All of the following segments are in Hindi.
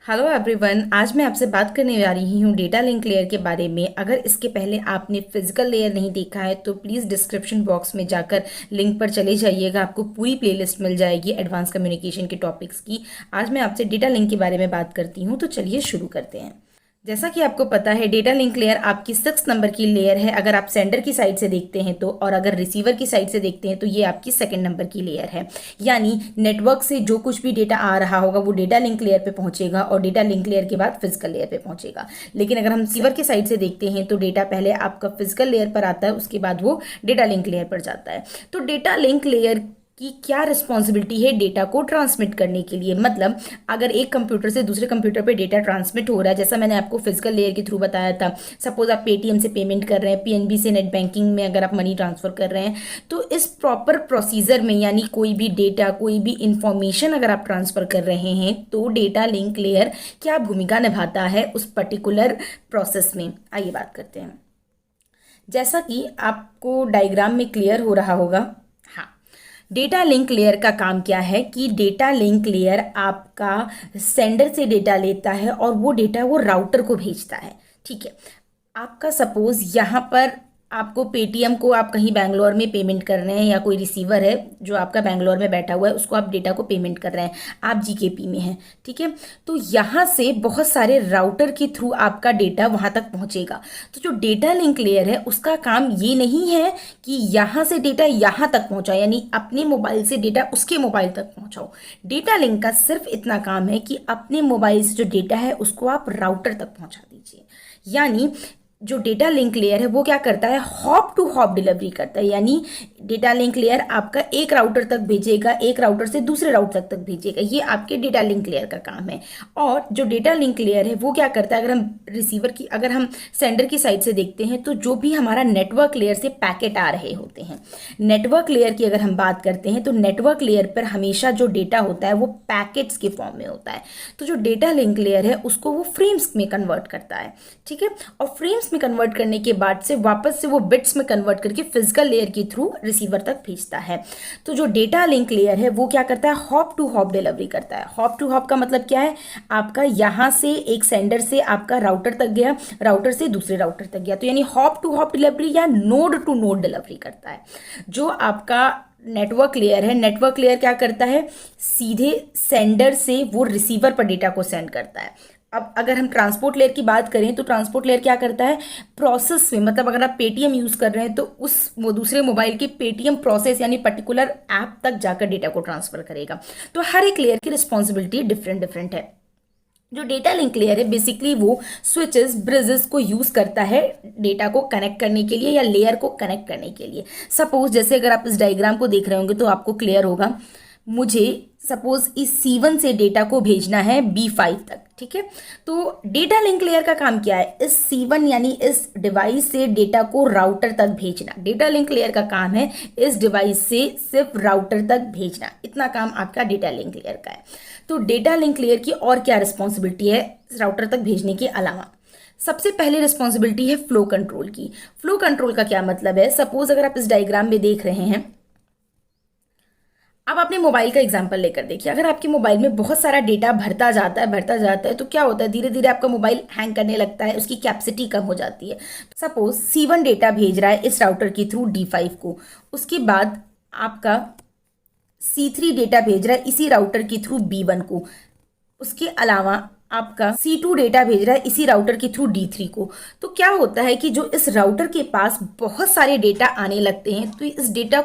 Hello everyone. आज मैं आपसे बात करने जा रही हूँ डेटा लिंक लेयर के बारे में। अगर इसके पहले आपने फिजिकल लेयर नहीं देखा है तो प्लीज़ डिस्क्रिप्शन बॉक्स में जाकर लिंक पर चले जाइएगा, आपको पूरी प्लेलिस्ट मिल जाएगी एडवांस कम्युनिकेशन के टॉपिक्स की। आज मैं आपसे डेटा लिंक के बारे में बात करती हूँ, तो चलिए शुरू करते हैं। जैसा कि आपको पता है, डेटा लिंक लेयर आपकी 6 नंबर की लेयर है अगर आप सेंडर की साइड से देखते हैं तो, और अगर रिसीवर की साइड से देखते हैं तो ये आपकी 2nd नंबर की लेयर है। यानी नेटवर्क से जो कुछ भी डेटा आ रहा होगा वो डेटा लिंक लेयर पे पहुंचेगा और डेटा लिंक लेयर के बाद फिजिकल लेयर पे पहुंचेगा। लेकिन अगर हम रिसीवर की साइड से देखते हैं तो डेटा पहले आपका फिजिकल लेयर पर आता है, उसके बाद वो डेटा लिंक लेयर पर जाता है। तो डेटा लिंक लेयर कि क्या रिस्पॉन्सिबिलिटी है डेटा को ट्रांसमिट करने के लिए। मतलब अगर एक कंप्यूटर से दूसरे कंप्यूटर पे डेटा ट्रांसमिट हो रहा है, जैसा मैंने आपको फिजिकल लेयर के थ्रू बताया था। सपोज आप पेटीएम से पेमेंट कर रहे हैं, पीएनबी से नेट बैंकिंग में अगर आप मनी ट्रांसफर कर रहे हैं, तो इस प्रॉपर प्रोसीजर में यानी कोई भी डेटा, कोई भी इंफॉर्मेशन अगर आप ट्रांसफर कर रहे हैं तो डेटा लिंक लेयर क्या भूमिका निभाता है उस पर्टिकुलर प्रोसेस में, आइए बात करते हैं। जैसा कि आपको डायग्राम में क्लियर हो रहा होगा, डेटा लिंक लेयर का काम क्या है कि डेटा लिंक लेयर आपका सेंडर से डेटा लेता है और वो डेटा वो राउटर को भेजता है। ठीक है, आपका सपोज यहाँ पर आपको पेटीएम को आप कहीं बैंगलोर में पेमेंट कर रहे हैं, या कोई रिसीवर है जो आपका बैंगलोर में बैठा हुआ है, उसको आप डेटा को पेमेंट कर रहे हैं, आप जीकेपी में हैं। ठीक है, तो यहाँ से बहुत सारे राउटर के थ्रू आपका डेटा वहाँ तक पहुँचेगा। तो जो डेटा लिंक लेयर है उसका काम ये नहीं है कि यहाँ से डेटा यहाँ तक पहुँचाओ, यानी अपने मोबाइल से डेटा उसके मोबाइल तक पहुँचाओ। डेटा लिंक का सिर्फ इतना काम है कि अपने मोबाइल से जो डेटा है उसको आप राउटर तक पहुँचा दीजिए। यानी जो डेटा लिंक लेयर है वो क्या करता है, हॉप टू हॉप डिलीवरी करता है। यानी डेटा लिंक लेयर आपका एक राउटर तक भेजेगा, एक राउटर से दूसरे राउटर तक भेजेगा, ये आपके डेटा लिंक लेयर का काम है। और जो डेटा लिंक लेयर है वो क्या करता है, अगर हम सेंडर की साइड से देखते हैं तो जो भी हमारा नेटवर्क लेयर से पैकेट आ रहे होते हैं, नेटवर्क लेयर की अगर हम बात करते हैं तो नेटवर्क लेयर पर हमेशा जो डेटा होता है वो पैकेट्स के फॉर्म में होता है। तो जो डेटा लिंक लेयर है उसको वो फ्रेम्स में कन्वर्ट करता है। ठीक है, और फ्रेम्स में कन्वर्ट करने के बाद से वापस से वो बिट्स में कन्वर्ट करके फिजिकल लेयर के थ्रू रिसीवर तक भेजता है। तो जो डेटा लिंक लेयर है वो क्या करता है, हॉप टू हॉप डिलीवरी करता है। हॉप टू हॉप का मतलब क्या है, आपका यहां से एक सेंडर से आपका राउटर तक गया, राउटर से दूसरे राउटर तक गया, तो यानी हॉप टू हॉप डिलीवरी या नोड टू नोड डिलीवरी करता है। जो आपका नेटवर्क लेयर है, नेटवर्क लेयर क्या करता है, सीधे सेंडर से वो रिसीवर पर डेटा को सेंड करता है। अब अगर हम ट्रांसपोर्ट लेयर की बात करें तो ट्रांसपोर्ट लेयर क्या करता है, प्रोसेस में, मतलब अगर आप पेटीएम यूज कर रहे हैं तो वो दूसरे मोबाइल के पेटीएम प्रोसेस यानी पर्टिकुलर ऐप तक जाकर डेटा को ट्रांसफर करेगा। तो हर एक लेयर की रिस्पॉन्सिबिलिटी डिफरेंट डिफरेंट है। जो डेटा लिंक लेयर है बेसिकली वो स्विचेस, ब्रिजेस को यूज करता है डेटा को कनेक्ट करने के लिए या लेयर को कनेक्ट करने के लिए। सपोज जैसे अगर आप इस डायग्राम को देख रहे होंगे तो आपको क्लियर होगा, मुझे सपोज इस C1 से डेटा को भेजना है B5 तक। ठीक है, तो डेटा लिंक लेयर का काम क्या है, इस C1 यानी इस डिवाइस से डेटा को राउटर तक भेजना। डेटा लिंक लेयर का काम है इस डिवाइस से सिर्फ राउटर तक भेजना, इतना काम आपका डेटा लिंक लेयर का है। तो डेटा लिंक लेयर की और क्या रिस्पॉन्सिबिलिटी है राउटर तक भेजने के अलावा, सबसे पहले रिस्पॉन्सिबिलिटी है फ्लो कंट्रोल की। फ्लो कंट्रोल का क्या मतलब है, सपोज अगर आप इस डायग्राम में देख रहे हैं, अब अपने मोबाइल का एग्जांपल लेकर देखिए। अगर आपके मोबाइल में बहुत सारा डेटा भरता जाता है तो क्या होता है, धीरे धीरे आपका मोबाइल हैंग करने लगता है, उसकी कैपेसिटी कम हो जाती है। सपोज C1 डेटा भेज रहा है इस राउटर के थ्रू D5 को, उसके बाद आपका C3 डेटा भेज रहा है इसी राउटर के थ्रू B1 को, उसके अलावा आपका C2 डेटा भेज रहा है इसी राउटर के थ्रू D3 को। तो क्या होता है कि जो इस राउटर के पास बहुत सारे डेटा आने लगते हैं तो इस डेटा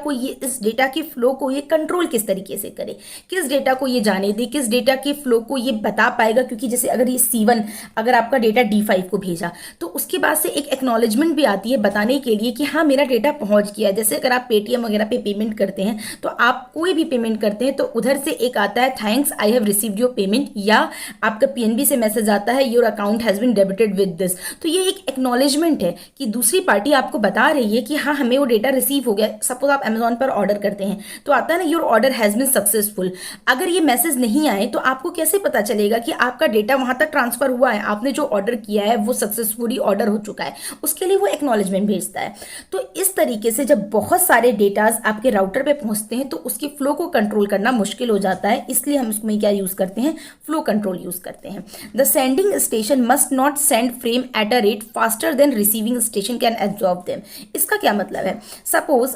के फ्लो को ये कंट्रोल किस तरीके से करे, किस डेटा को ये जाने दे, किस डेटा के फ्लो को ये बता पाएगा। क्योंकि जैसे अगर ये C1 अगर आपका डेटा D5 को भेजा तो उसके बाद से एक एक्नॉलेजमेंट भी आती है बताने के लिए कि हाँ मेरा डेटा पहुंच गया। जैसे अगर आप पेटीएम वगैरह पे पेमेंट करते हैं तो आप कोई भी पेमेंट करते हैं तो उधर से एक आता है thanks I have received your payment, या आपका पीएनबी से मैसेज आता है your account has been debited with this. तो ये एक एक्नॉलेजमेंट है कि दूसरी पार्टी आपको बता रही है कि हाँ हमें वो डेटा रिसीव हो गया। सपोज आप अमेजॉन पर ऑर्डर करते हैं तो आता है ना your order has been successful. अगर ये मैसेज नहीं आए तो आपको कैसे पता चलेगा कि आपका डेटा वहां तक ट्रांसफर हुआ है, आपने जो ऑर्डर किया है वो सक्सेसफुली ऑर्डर हो चुका है, उसके लिए वो एक्नॉलेजमेंट भेजता है। तो इस तरीके से जब बहुत सारे डेटाज आपके राउटर पे पहुंचते हैं तो उसके फ्लो को कंट्रोल करना मुश्किल हो जाता है, इसलिए हम उसमें क्या यूज करते हैं, फ्लो कंट्रोल यूज करते हैं। है। The sending station must not send frame at a rate faster than receiving station can absorb them. इसका क्या मतलब है? सपोज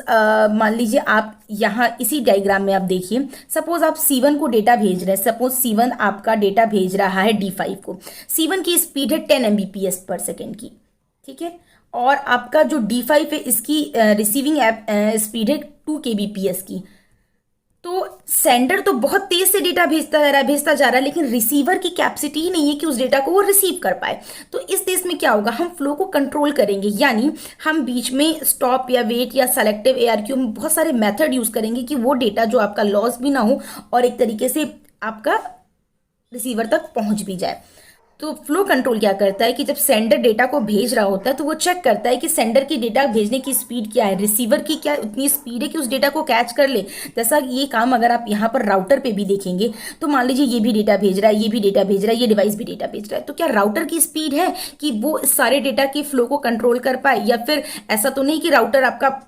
मान लीजिए आप यहाँ इसी डायग्राम में आप देखिए, सपोज आप C1 को डेटा भेज रहे हैं, सपोज C1 आपका डेटा भेज रहा है D5 को। C1 की स्पीड है 10 Mbps पर सेकेंड की, ठीक है, और आपका जो D5 है इसकी रिसीविंग स्पीड है 2 kbps की। तो सेंडर तो बहुत तेज से डेटा भेजता जा रहा है, लेकिन रिसीवर की कैपेसिटी ही नहीं है कि उस डेटा को वो रिसीव कर पाए। तो इस केस में क्या होगा, हम फ्लो को कंट्रोल करेंगे, यानी हम बीच में स्टॉप या वेट या सेलेक्टिव ARQ में बहुत सारे मेथड यूज करेंगे कि वो डेटा जो आपका लॉस भी ना हो और एक तरीके से आपका रिसीवर तक पहुंच भी जाए। तो फ्लो कंट्रोल क्या करता है कि जब सेंडर डेटा को भेज रहा होता है तो वो चेक करता है कि सेंडर की डेटा भेजने की स्पीड क्या है, रिसीवर की क्या उतनी स्पीड है कि उस डेटा को कैच कर ले। जैसा ये काम अगर आप यहाँ पर राउटर पे भी देखेंगे तो मान लीजिए ये भी डेटा भेज रहा है, ये भी डेटा भेज रहा है, ये डिवाइस भी डेटा भेज रहा है, तो क्या राउटर की स्पीड है कि वो इस सारे डेटा की फ्लो को कंट्रोल कर पाए, या फिर ऐसा तो नहीं कि राउटर आपका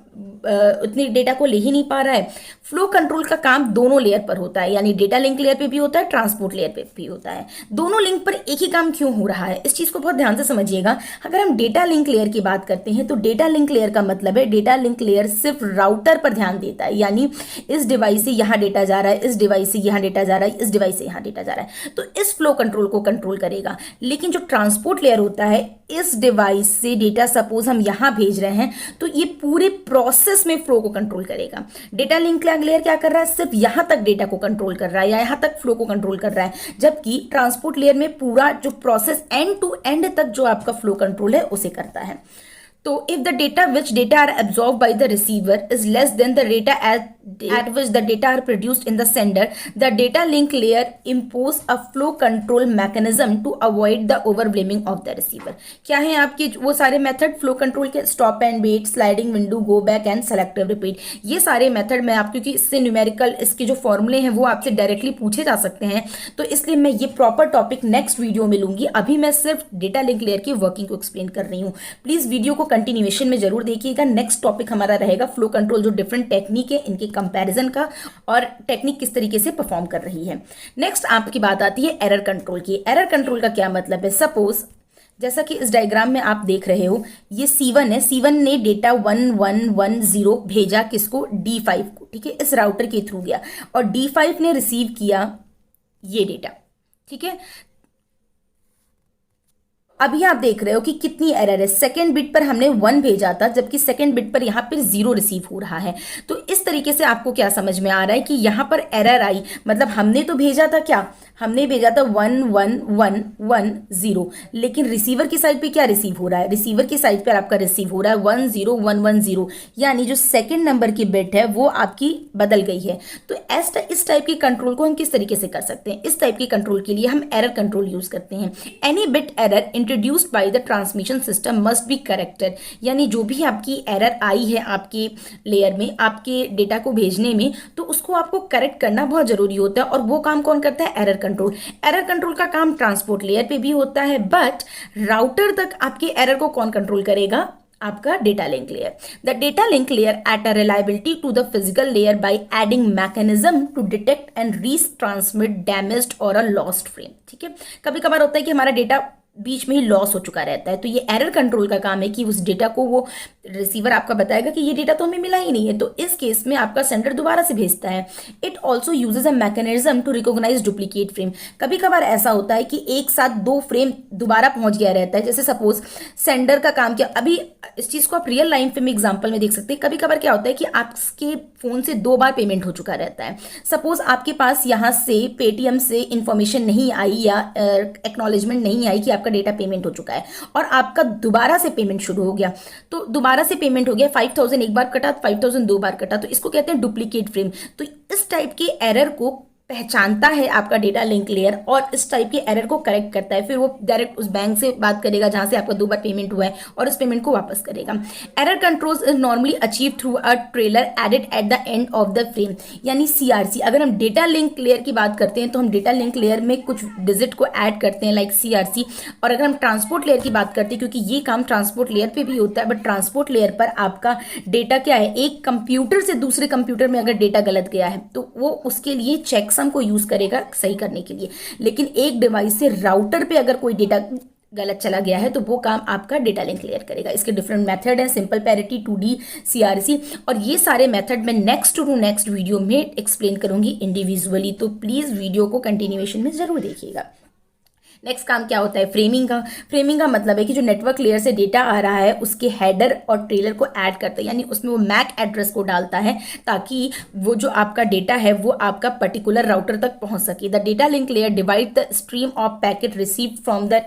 उतनी डेटा को ले ही नहीं पा रहा है। फ्लो कंट्रोल का काम दोनों लेयर पर होता है, यानी डेटा लिंक लेयर पे भी होता है, ट्रांसपोर्ट लेयर पे भी होता है। दोनों लिंक पर एक ही काम क्यों हो रहा है, इस चीज को बहुत ध्यान से समझिएगा। अगर हम डेटा लिंक लेयर की बात करते हैं तो डेटा लिंक लेयर का मतलब है डेटा लिंक लेयर सिर्फ राउटर पर ध्यान देता है, यानी इस डिवाइस से यहाँ डेटा जा रहा है, इस डिवाइस से यहाँ डेटा जा रहा है, इस डिवाइस से यहाँ डेटा जा रहा है, तो इस फ्लो कंट्रोल को कंट्रोल करेगा। लेकिन जो ट्रांसपोर्ट लेयर होता है, इस डिवाइस से डेटा सपोज हम यहाँ भेज रहे हैं तो ये पूरे प्रोसेस में फ्लो को कंट्रोल करेगा। डेटा लिंक लेयर क्या कर रहा है, सिर्फ यहाँ तक डेटा को कंट्रोल कर रहा है या यहाँ तक फ्लो को कंट्रोल कर रहा है, जबकि ट्रांसपोर्ट लेयर में पूरा जो प्रोसेस एंड टू एंड तक जो आपका फ्लो कंट्रोल है उसे करता है। तो if the data which data are absorbed by the receiver is less than the data at which the data are produced in the sender, the data link layer impose a flow control mechanism to avoid the overwhelming of the receiver। क्या है आपके वो सारे मेथड फ्लो कंट्रोल के? Stop and wait, sliding window, go back and selective repeat. ये सारे मेथड मैं आप, क्योंकि इससे न्यूमेरिकल इसके जो फॉर्मूले हैं वो आपसे डायरेक्टली पूछे जा सकते हैं, तो इसलिए मैं ये प्रॉपर टॉपिक नेक्स्ट वीडियो में लूंगी। अभी मैं सिर्फ डेटा लिंक लेयर की वर्किंग को एक्सप्लेन कर रही हूँ। प्लीज वीडियो को कंटिन्यूएशन में जरूर देखिएगा। नेक्स्ट टॉपिक हमारा रहेगा फ्लो कंट्रोल, जो डिफरेंट टेक्निक है इनके कंपैरिजन का और टेक्निक किस तरीके से परफॉर्म कर रही है। नेक्स्ट आपकी बात आती है एरर कंट्रोल की। एरर कंट्रोल का क्या मतलब है? सपोज जैसा कि इस डायग्राम में आप देख रहे हो, ये C1 है, C1 ने डेटा 1110 भेजा किसको? D5 को, ठीक है, इस राउटर के थ्रू गया और D5 ने रिसीव किया ये डेटा, ठीक है। अभी आप देख रहे हो कि कितनी एरर है। सेकेंड बिट पर हमने 1 भेजा था, जबकि सेकेंड बिट पर यहाँ पर 0 रिसीव हो रहा है। तो इस तरीके से आपको क्या समझ में आ रहा है कि यहाँ पर एरर आई, मतलब हमने तो भेजा था क्या, हमने भेजा था 11110, लेकिन रिसीवर की साइड पे क्या रिसीव हो रहा है? रिसीवर की साइड पर आपका रिसीव हो रहा है 10110, यानी जो सेकेंड नंबर की बिट है वो आपकी बदल गई है। तो इस टाइप की कंट्रोल को हम किस तरीके से कर सकते हैं? इस टाइप की कंट्रोल के लिए हम एरर कंट्रोल यूज करते हैं। Any bit error introduced by the transmission system must be corrected, यानी जो भी आपकी एरर आई है आपके लेयर में, आपके डेटा को भेजने में, तो उसको आपको करेक्ट करना बहुत जरूरी होता है। और वो काम कौन करता है? Error control. एरर कंट्रोल का काम ट्रांसपोर्ट लेयर पे भी होता है, बट राउटर तक आपके एरर को कौन कंट्रोल करेगा? आपका data link layer. The data link layer at a reliability to the physical layer by adding mechanism to detect and retransmit damaged or a lost frame, ठीक है। कभी कभार होता है कि हमारा डेटा बीच में ही लॉस हो चुका रहता है, तो ये एरर कंट्रोल का काम है कि उस डेटा को वो रिसीवर आपका बताएगा कि ये डेटा तो हमें मिला ही नहीं है, तो इस केस में आपका सेंडर दोबारा से भेजता है। It also uses a mechanism to recognize duplicate frame. कभी कभार ऐसा होता है कि एक साथ 2 फ्रेम दोबारा पहुंच गया रहता है। जैसे सपोज सेंडर का काम क्या, अभी इस चीज को आप रियल लाइफ में एग्जाम्पल में देख सकते हैं। कभी कभार क्या होता है कि आपके फोन से 2 बार पेमेंट हो चुका रहता है। सपोज आपके पास यहाँ से पेटीएम से इंफॉर्मेशन नहीं आई या एक्नॉलेजमेंट नहीं आई कि आपका डेटा पेमेंट हो चुका है, और आपका दोबारा से पेमेंट शुरू हो गया। तो दोबारा से पेमेंट हो गया, 5000 एक बार कटा, 5000 2 बार कटा, तो इसको कहते हैं डुप्लीकेट फ्रेम। तो इस टाइप के एरर को पहचानता है आपका डेटा लिंक लेयर और इस टाइप के एरर को करेक्ट करता है। फिर वो डायरेक्ट उस बैंक से बात करेगा जहां से आपका 2 बार पेमेंट हुआ है और उस पेमेंट को वापस करेगा। Error controls is normally achieve through a trailer added at the end of the frame, यानी CRC। अगर हम डेटा लिंक लेयर की बात करते हैं तो हम डेटा लिंक लेयर में कुछ डिजिट को ऐड करते हैं लाइक CRC। और अगर हम ट्रांसपोर्ट लेयर की बात करते हैं, क्योंकि ये काम ट्रांसपोर्ट लेयर पे भी होता है, बट ट्रांसपोर्ट लेयर पर आपका डेटा क्या है, एक कंप्यूटर से दूसरे कंप्यूटर में अगर डेटा गलत गया है तो वो उसके लिए चेक्स मैक्सिमम को यूज़ करेगा सही करने के लिए। लेकिन एक डिवाइस से राउटर पे अगर कोई डेटा गलत चला गया है तो वो काम आपका डेटा लिंक क्लियर करेगा। इसके डिफरेंट मेथड हैं, सिंपल पैरिटी, 2D, CRC, और ये सारे मेथड मैं नेक्स्ट टू नेक्स्ट वीडियो में एक्सप्लेन करूंगी इंडिविजुअली, तो प्लीज़ वीडियो को कंटिन्यूएशन में ज़रूर देखिएगा। नेक्स्ट काम क्या होता है, फ्रेमिंग का। फ्रेमिंग का मतलब है कि जो नेटवर्क लेयर से डेटा आ रहा है उसके हेडर और ट्रेलर को ऐड करता है, यानी उसमें वो मैक एड्रेस को डालता है ताकि वो जो आपका डेटा है वो आपका पर्टिकुलर राउटर तक पहुंच सके। The data link layer divide the stream of packet receive from the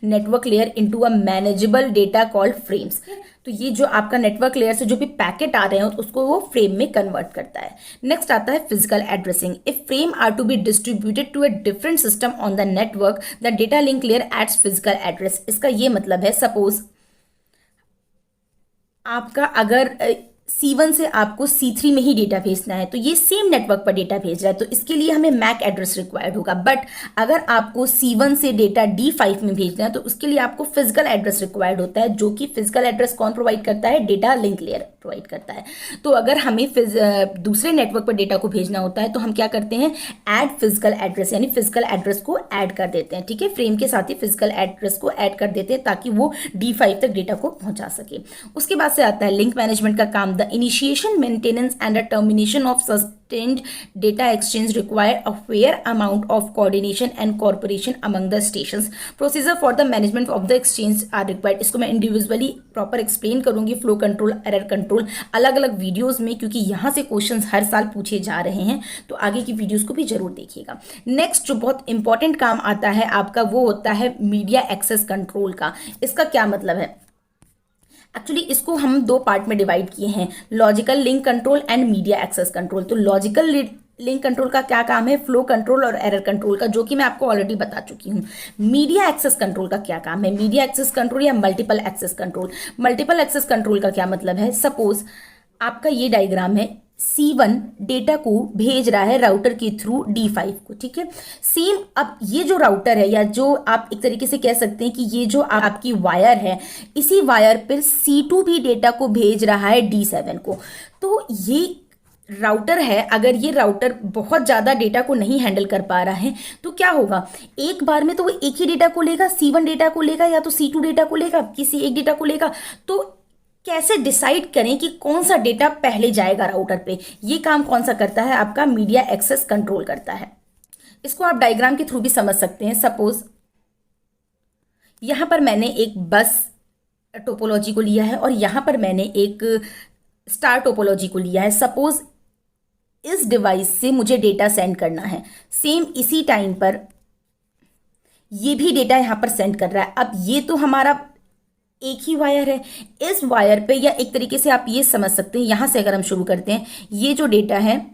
network layer into a manageable data called frames. तो ये जो आपका नेटवर्क लेयर से जो भी पैकेट आ रहे हैं उसको वो फ्रेम में कन्वर्ट करता है। नेक्स्ट आता है physical addressing. If frame are to be distributed to a different system on the network the data link layer adds physical address. इसका ये मतलब है, सपोज आपका अगर C1 से आपको C3 में ही डेटा भेजना है तो ये सेम नेटवर्क पर डेटा भेज रहा है, तो इसके लिए हमें मैक एड्रेस रिक्वायर्ड होगा। बट अगर आपको C1 से डेटा D5 में भेजना है तो उसके लिए आपको फिजिकल एड्रेस रिक्वायर्ड होता है, जो कि फिजिकल एड्रेस कौन प्रोवाइड करता है, डेटा लिंक लेयर प्रोवाइड करता है। तो अगर हमें दूसरे नेटवर्क पर डेटा को भेजना होता है तो हम क्या करते हैं, ऐड फिजिकल एड्रेस, यानी फिजिकल एड्रेस को ऐड कर देते हैं। ठीक है, फ्रेम के साथ ही फिजिकल एड्रेस को ऐड कर देते हैं ताकि वो D5 तक डेटा को पहुंचा सके। उसके बाद से आता है लिंक मैनेजमेंट का काम। The initiation, maintenance and a termination of sustained data exchange require a fair amount of coordination and cooperation among the stations. Procedure for the management of the exchange are required. इसको मैं इंडिविजुअली प्रॉपर एक्सप्लेन करूंगी, फ्लो कंट्रोल, एरर कंट्रोल, अलग अलग वीडियोस में, क्योंकि यहाँ से क्वेश्चंस हर साल पूछे जा रहे हैं, तो आगे की वीडियोस को भी जरूर देखिएगा। नेक्स्ट जो बहुत इंपॉर्टेंट काम आता है आपका वो होता है मीडिया एक्सेस कंट्रोल का। इसका क्या मतलब है, एक्चुअली इसको हम दो पार्ट में डिवाइड किए हैं, logical link control and media access control. तो लॉजिकल लिंक कंट्रोल का क्या काम है, फ्लो कंट्रोल और एरर कंट्रोल का, जो कि मैं आपको ऑलरेडी बता चुकी हूँ। मीडिया एक्सेस कंट्रोल का क्या काम है, मीडिया एक्सेस कंट्रोल या multiple access control. Multiple access control का क्या मतलब है, सपोज आपका ये डायग्राम है, C1 डेटा को भेज रहा है राउटर के थ्रू D5 को। ठीक है, सेम अब ये जो राउटर है, या जो आप एक तरीके से कह सकते हैं कि ये जो आपकी वायर है, इसी वायर पर C2 भी डेटा को भेज रहा है D7 को। तो ये राउटर है, अगर ये राउटर बहुत ज़्यादा डेटा को नहीं हैंडल कर पा रहा है तो क्या होगा, एक बार में तो वो एक ही डेटा को लेगा, C1 डेटा को लेगा या तो C2 डेटा को लेगा, किसी एक डेटा को लेगा। तो कैसे डिसाइड करें कि कौन सा डेटा पहले जाएगा राउटर पे, ये काम कौन सा करता है, आपका मीडिया एक्सेस कंट्रोल करता है। इसको आप डायग्राम के थ्रू भी समझ सकते हैं। सपोज यहां पर मैंने एक बस टोपोलॉजी को लिया है और यहां पर मैंने एक स्टार टोपोलॉजी को लिया है। सपोज इस डिवाइस से मुझे डेटा सेंड करना है, सेम इसी टाइम पर ये भी डेटा यहां पर सेंड कर रहा है। अब ये तो हमारा एक ही वायर है, इस वायर पे, या एक तरीके से आप ये समझ सकते हैं, यहां से अगर हम शुरू करते हैं, ये जो डेटा है,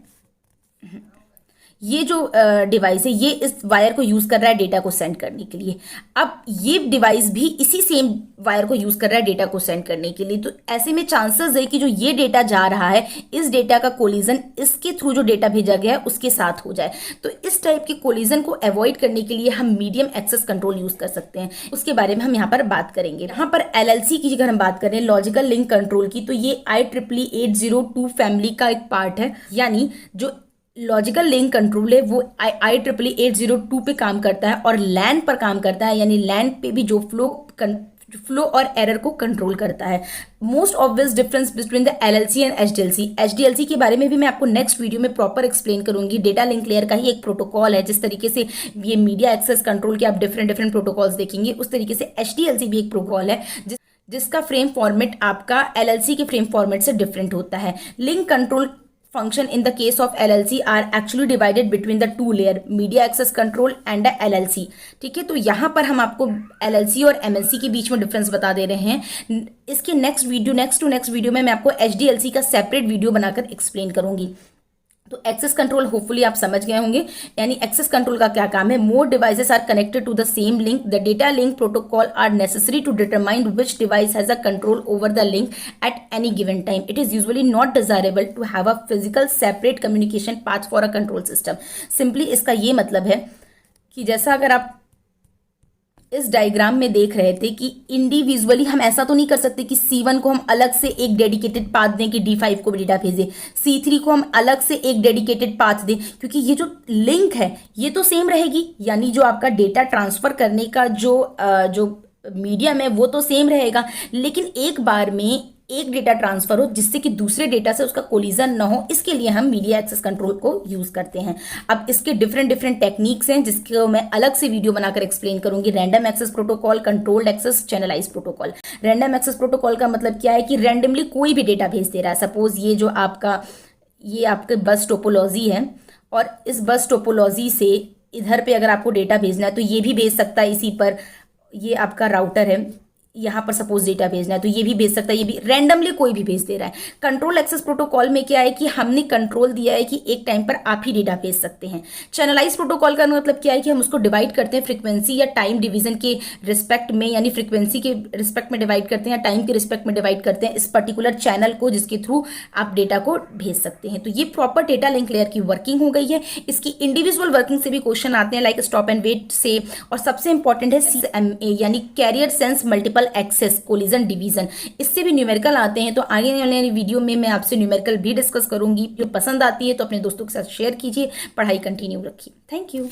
ये जो डिवाइस है, ये इस वायर को यूज कर रहा है डेटा को सेंड करने के लिए। अब ये डिवाइस भी इसी सेम वायर को यूज कर रहा है डेटा को सेंड करने के लिए। तो ऐसे में चांसेस है कि जो ये डेटा जा रहा है, इस डेटा का कोलिजन इसके थ्रू जो डेटा भेजा गया है उसके साथ हो जाए। तो इस टाइप के कोलिजन को अवॉइड करने के लिए हम मीडियम एक्सेस कंट्रोल यूज कर सकते हैं, उसके बारे में हम यहाँ पर बात करेंगे। यहाँ पर LLC की अगर हम बात करें, लॉजिकल लिंक कंट्रोल की, तो ये IEEE 802 फैमिली का एक पार्ट है। यानी जो लॉजिकल लिंक कंट्रोल है वो IEEE 802 पे काम करता है और लैन पर काम करता है, यानी लैन पे भी जो फ्लो और एरर को कंट्रोल करता है। Most obvious difference between the LLC and HDLC। HDLC के बारे में भी मैं आपको नेक्स्ट वीडियो में प्रॉपर एक्सप्लेन करूंगी। डेटा लिंक लेयर का ही एक प्रोटोकॉल है, जिस तरीके से ये मीडिया एक्सेस कंट्रोल के आप डिफरेंट प्रोटोकॉल्स देखेंगे, उस तरीके से HDLC भी एक प्रोटोकॉल है जिसका फ्रेम फॉर्मेट आपका LLC के फ्रेम फॉर्मेट से डिफरेंट होता है। Link control function in the case of LLC are actually divided between the two layer, media access control and the LLC। ठीक है, तो यहाँ पर हम आपको LLC और MLC के बीच में डिफरेंस बता दे रहे हैं। इसके नेक्स्ट टू नेक्स्ट वीडियो में मैं आपको HDLC का सेपरेट वीडियो बनाकर एक्सप्लेन करूंगी। तो एक्सेस कंट्रोल होपफुली आप समझ गए होंगे। यानी एक्सेस कंट्रोल का क्या काम है, more devices are connected to the same link, the data link protocol are necessary to determine which device has a control over the link at any given time. It is usually not desirable to have a physical separate communication path for a control system. Simply इसका ये मतलब है कि जैसा अगर आप इस डायग्राम में देख रहे थे कि इंडिविजुअली हम ऐसा तो नहीं कर सकते कि C1 को हम अलग से एक डेडिकेटेड पाथ दें कि D5 को भी डेटा भेजें, C3 को हम अलग से एक डेडिकेटेड पाथ दें, क्योंकि ये जो लिंक है ये तो सेम रहेगी, यानी जो आपका डेटा ट्रांसफर करने का जो मीडियम है वो तो सेम रहेगा, लेकिन एक बार में एक डेटा ट्रांसफर हो जिससे कि दूसरे डेटा से उसका कोलिजन ना हो, इसके लिए हम मीडिया एक्सेस कंट्रोल को यूज करते हैं। अब इसके डिफरेंट डिफरेंट टेक्निक्स हैं जिसको मैं अलग से वीडियो बनाकर एक्सप्लेन करूंगी। Random access protocol, controlled access, channelize protocol. Random access protocol का मतलब क्या है कि रैंडमली कोई भी डेटा भेज दे रहा है। सपोज ये आपके बस टोपोलॉजी है और इस बस टोपोलॉजी से इधर पे अगर आपको डेटा भेजना है तो ये भी भेज सकता है इसी पर। ये आपका राउटर है, यहाँ पर सपोज डेटा भेजना है तो ये भी भेज सकता है, ये भी रैंडमली कोई भी भेज दे रहा है। कंट्रोल एक्सेस प्रोटोकॉल में क्या है कि हमने कंट्रोल दिया है कि एक टाइम पर आप ही डेटा भेज सकते हैं। चैनलाइज प्रोटोकॉल का मतलब क्या है कि हम उसको डिवाइड करते हैं फ्रीक्वेंसी या टाइम डिवीजन के रिस्पेक्ट में, यानी फ्रीक्वेंसी के रिस्पेक्ट में डिवाइड करते हैं या टाइम के रिस्पेक्ट में डिवाइड करते हैं इस पर्टिकुलर चैनल को जिसके थ्रू आप डेटा को भेज सकते हैं। तो ये प्रॉपर डेटा लिंक लेयर की वर्किंग हो गई है। इसकी इंडिविजुअल वर्किंग से भी क्वेश्चन आते हैं, लाइक स्टॉप एंड वेट से, और सबसे इंपॉर्टेंट है CMA यानी carrier sense multiple access collision division, इससे भी न्यूमेरिकल आते हैं। तो आगे वाले वीडियो में मैं आपसे न्यूमेरिकल भी डिस्कस करूंगी। जो पसंद आती है तो अपने दोस्तों के साथ शेयर कीजिए। पढ़ाई कंटिन्यू रखिए। Thank you.